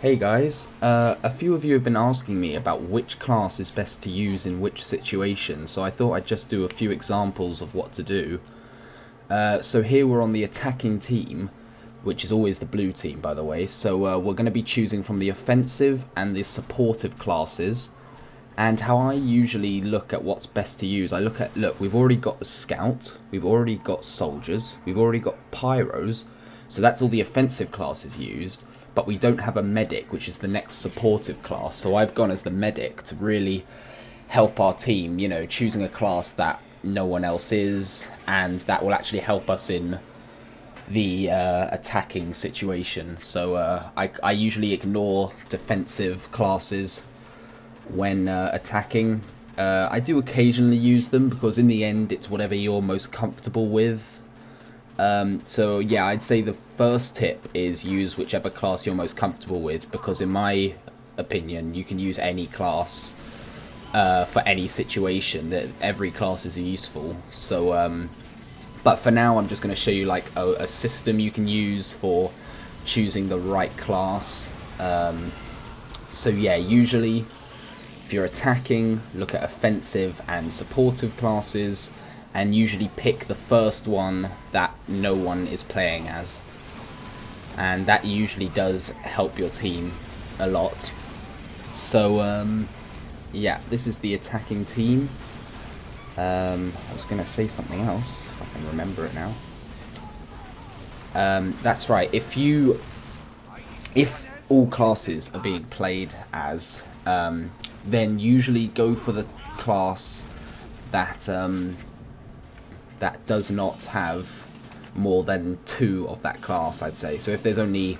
Hey guys, a few of you have been asking me about which class is best to use in which situation, so I thought I'd just do a few examples of what to do. So here we're on the attacking team, which is always the blue team by the way, so we're going to be choosing from the offensive and the supportive classes. And how I usually look at what's best to use, I look, we've already got the scout, we've already got soldiers, we've already got pyros, so that's all the offensive classes used, but we don't have a medic, which is the next supportive class, so I've gone as the medic to really help our team, choosing a class that no one else is, and that will actually help us in the attacking situation. So I usually ignore defensive classes when attacking. I do occasionally use them because in the end it's whatever you're most comfortable with. So yeah, I'd say the first tip is use whichever class you're most comfortable with, because in my opinion you can use any class for any situation. That every class is useful. So but for now I'm just going to show you like a system you can use for choosing the right class. So yeah, usually if you're attacking, look at offensive and supportive classes, and usually pick the first one that no one is playing as. And that usually does help your team a lot. So, yeah, this is the attacking team. I was going to say something else, if I can remember it now. That's right, if all classes are being played as, then usually go for the class that that does not have more than two of that class, I'd say. So if there's only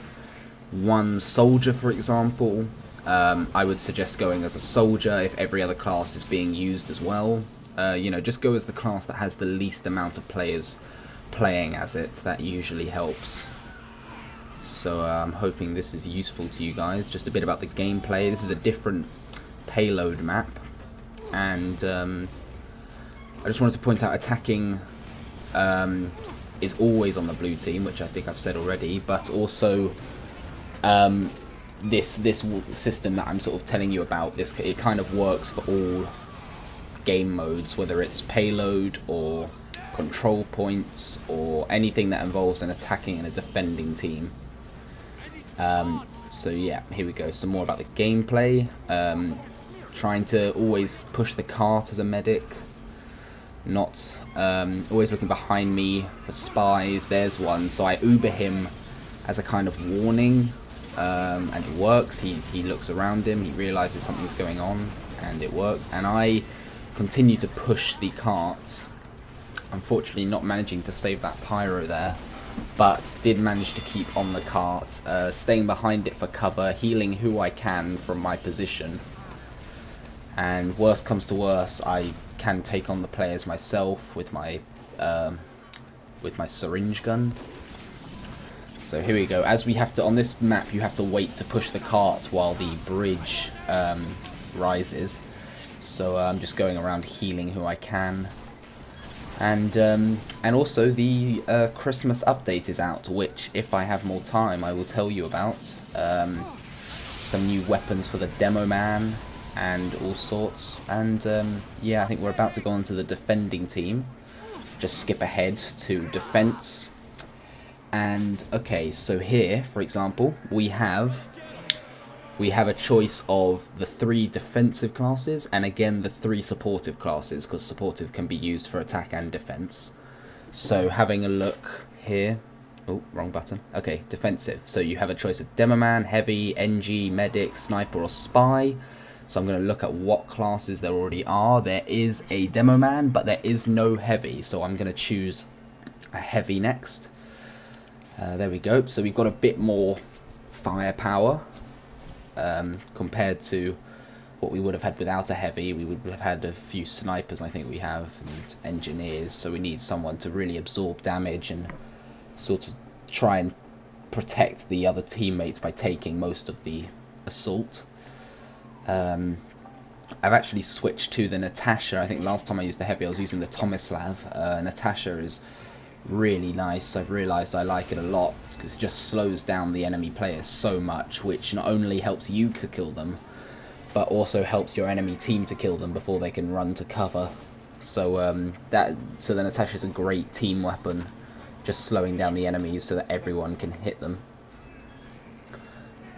one soldier, for example, I would suggest going as a soldier if every other class is being used as well. Just go as the class that has the least amount of players playing as it. That usually helps. So I'm hoping this is useful to you guys. Just a bit about the gameplay. This is a different payload map, and I just wanted to point out attacking is always on the blue team, which I think I've said already, but also this system that I'm sort of telling you about, it kind of works for all game modes, whether it's payload or control points or anything that involves an attacking and a defending team. So yeah, here we go, some more about the gameplay. Trying to always push the cart as a medic, not always looking behind me for spies. There's one, so I Uber him as a kind of warning, and it works. He looks around him, he realizes something's going on, and it works. And I continue to push the cart, unfortunately not managing to save that pyro there, but did manage to keep on the cart, staying behind it for cover, healing who I can from my position. And worst comes to worst, I can take on the players myself with my syringe gun. So here we go. As we have to, on this map, you have to wait to push the cart while the bridge rises. So I'm just going around healing who I can. And also the Christmas update is out, which, if I have more time, I will tell you about. Some new weapons for the demo man and all sorts. And yeah, I think we're about to go on to the defending team. Just skip ahead to defense. And okay, so here, for example, we have a choice of the 3 defensive classes, and again the 3 supportive classes, because supportive can be used for attack and defense. So having a look here, oh, wrong button. Okay, defensive. So you have a choice of Demoman, Heavy, NG, Medic, Sniper, or Spy. So I'm going to look at what classes there already are. There is a Demoman, but there is no Heavy, so I'm going to choose a Heavy next. There we go. So we've got a bit more firepower compared to what we would have had without a Heavy. We would have had a few snipers, I think we have, and engineers. So we need someone to really absorb damage and sort of try and protect the other teammates by taking most of the assault. I've actually switched to the Natasha. I think last time I used the Heavy I was using the Tomislav. Natasha is really nice. I've realised I like it a lot. because it just slows down the enemy players so much, which not only helps you to kill them, but also helps your enemy team to kill them before they can run to cover. So so the Natasha is a great team weapon, just slowing down the enemies so that everyone can hit them.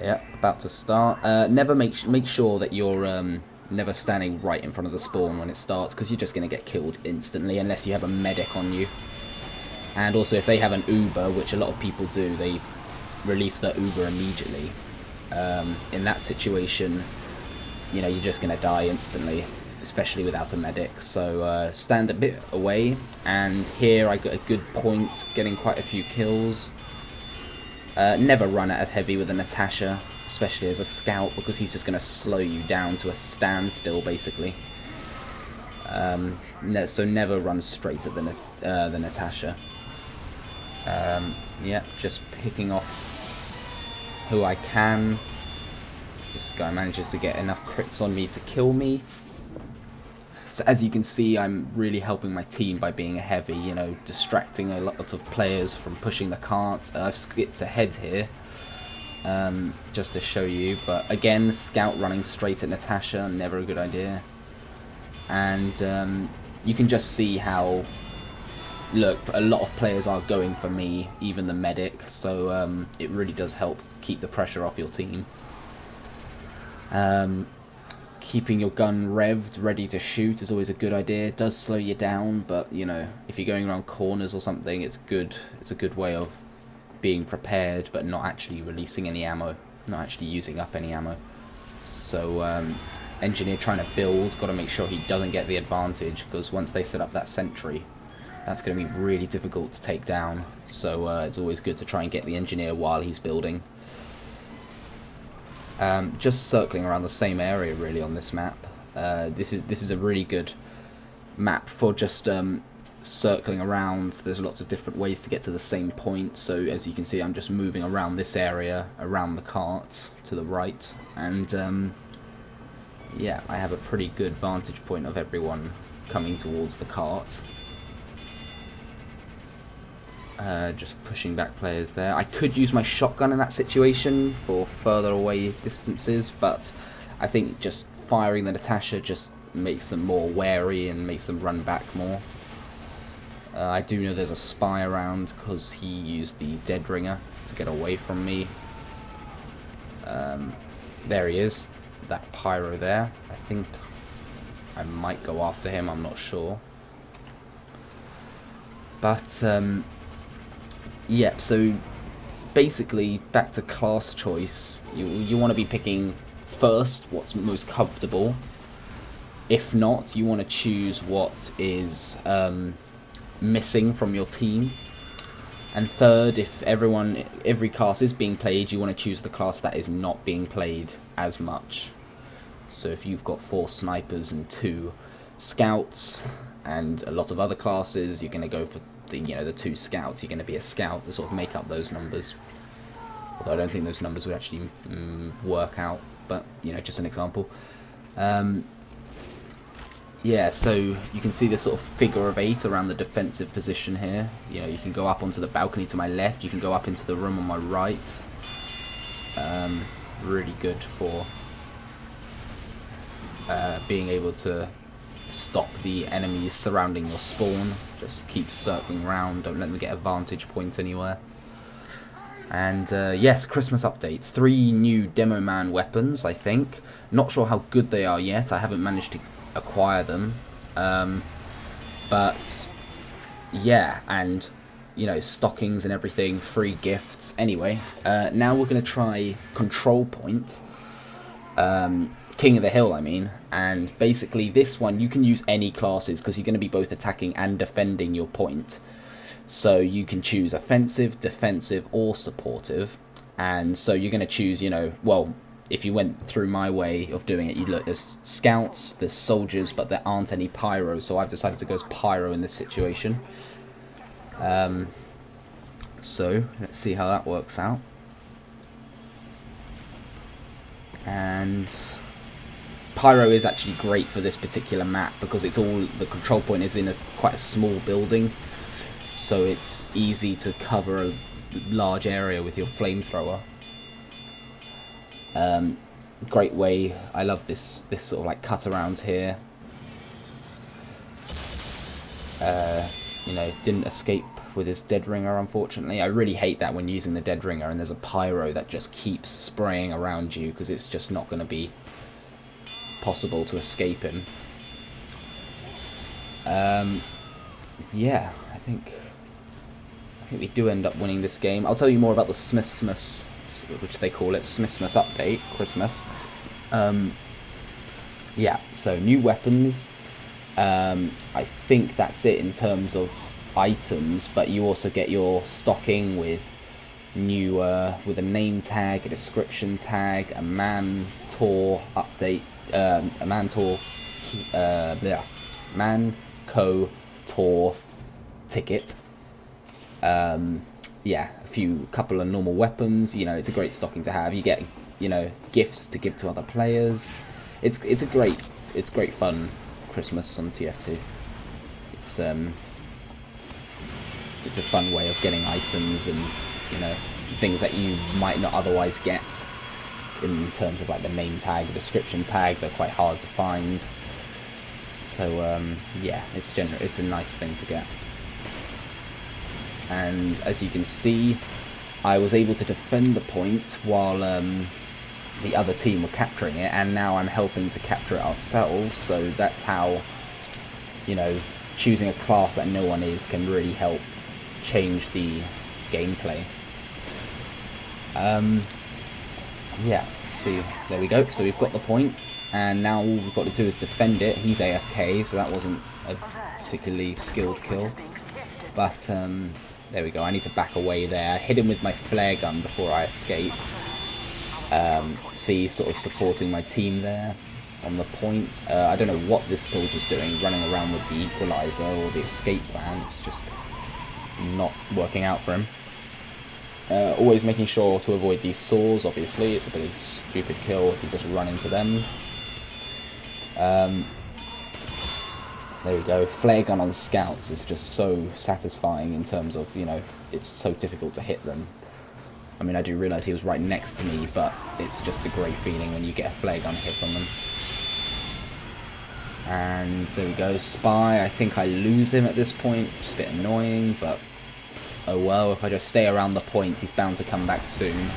Yeah, about to start. Never make sure that you're never standing right in front of the spawn when it starts, because you're just going to get killed instantly unless you have a medic on you. And also, if they have an Uber, which a lot of people do, they release their Uber immediately. In that situation, you know, you're just going to die instantly, especially without a medic. So stand a bit away, and here I got a good point, getting quite a few kills. Never run at a heavy with a Natasha, especially as a scout, because he's just going to slow you down to a standstill, basically. So never run straight at the Natasha. Yeah, just picking off who I can. This guy manages to get enough crits on me to kill me. So as you can see, I'm really helping my team by being a heavy, you know, distracting a lot of players from pushing the cart. I've skipped ahead here, just to show you. But again, scout running straight at Natasha, never a good idea. And you can just see how, look, a lot of players are going for me, even the medic. So it really does help keep the pressure off your team. Keeping your gun revved, ready to shoot, is always a good idea. It does slow you down, but, you know, if you're going around corners or something, it's good. It's a good way of being prepared, but not actually releasing any ammo, not actually using up any ammo. So, engineer trying to build, got to make sure he doesn't get the advantage, because once they set up that sentry, that's going to be really difficult to take down. So, it's always good to try and get the engineer while he's building. Just circling around the same area really on this map. This is a really good map for just circling around. There's lots of different ways to get to the same point. So as you can see, I'm just moving around this area, around the cart to the right, and yeah, I have a pretty good vantage point of everyone coming towards the cart. Just pushing back players there. I could use my shotgun in that situation for further away distances, but I think just firing the Natasha just makes them more wary and makes them run back more. I do know there's a spy around because he used the Dead Ringer to get away from me. There he is, that pyro there. I think I might go after him, I'm not sure. But yeah, so basically back to class choice. You want to be picking first what's most comfortable. If not, you want to choose what is missing from your team. And third, if every class is being played, you want to choose the class that is not being played as much. So if you've got 4 snipers and 2 scouts and a lot of other classes, you're going to go for the 2 scouts. You're going to be a scout to sort of make up those numbers. Although I don't think those numbers would actually work out, but just an example. Yeah, so you can see this sort of figure of 8 around the defensive position here. You can go up onto the balcony to my left. You can go up into the room on my right. Really good for being able to stop the enemies surrounding your spawn. Just keep circling around, don't let them get a vantage point anywhere. And yes, Christmas update. 3 new Demo Man weapons, I think. Not sure how good they are yet. I haven't managed to acquire them. But yeah, and stockings and everything, free gifts. Anyway, now we're going to try Control Point. King of the Hill, I mean. And basically this one, you can use any classes because you're going to be both attacking and defending your point. So you can choose offensive, defensive, or supportive. And so you're going to choose, well, if you went through my way of doing it, you look, there's scouts, there's soldiers, but there aren't any pyro. So I've decided to go as pyro in this situation. So let's see how that works out. And pyro is actually great for this particular map because it's all, the control point is in quite a small building, so it's easy to cover large area with your flamethrower. Great way. I love this sort of like cut around here. You know, didn't escape with his dead ringer, unfortunately. I really hate that when using the dead ringer and there's a pyro that just keeps spraying around you, because it's just not going to be possible to escape him. Yeah, I think we do end up winning this game. I'll tell you more about the Smithsmas, which they call it, Smithsmas update, Christmas. Yeah, so new weapons. I think that's it in terms of items, but you also get your stocking with new with a name tag, a description tag, a Mantor update, a Mantor Manco Tour ticket. Yeah, couple of normal weapons. You know, it's a great stocking to have. You get, you know, gifts to give to other players. It's great fun Christmas on TF2. It's a fun way of getting items and, you know, things that you might not otherwise get in terms of like the name tag, the description tag. They're quite hard to find. So yeah, it's a nice thing to get. And as you can see, I was able to defend the point while the other team were capturing it, and now I'm helping to capture it ourselves. So that's how, you know, choosing a class that no one is can really help change the gameplay. Yeah, see, there we go. So we've got the point, and now all we've got to do is defend it. He's AFK, so that wasn't a particularly skilled kill. But there we go. I need to back away there. I hit him with my flare gun before I escape. See, sort of supporting my team there on the point. I don't know what this soldier's doing, running around with the equalizer or the escape plan. It's just not working out for him. Always making sure to avoid these saws, obviously. It's a bit of a stupid kill if you just run into them. There we go. Flare gun on scouts is just so satisfying in terms of, you know, it's so difficult to hit them. I mean, I do realise he was right next to me, but it's just a great feeling when you get a flare gun hit on them. And there we go. Spy, I think I lose him at this point. It's a bit annoying, but oh well. If I just stay around the point, he's bound to come back soon.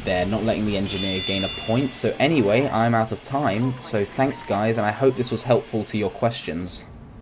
They're not letting the engineer gain a point. So anyway, I'm out of time. So thanks, guys, and I hope this was helpful to your questions.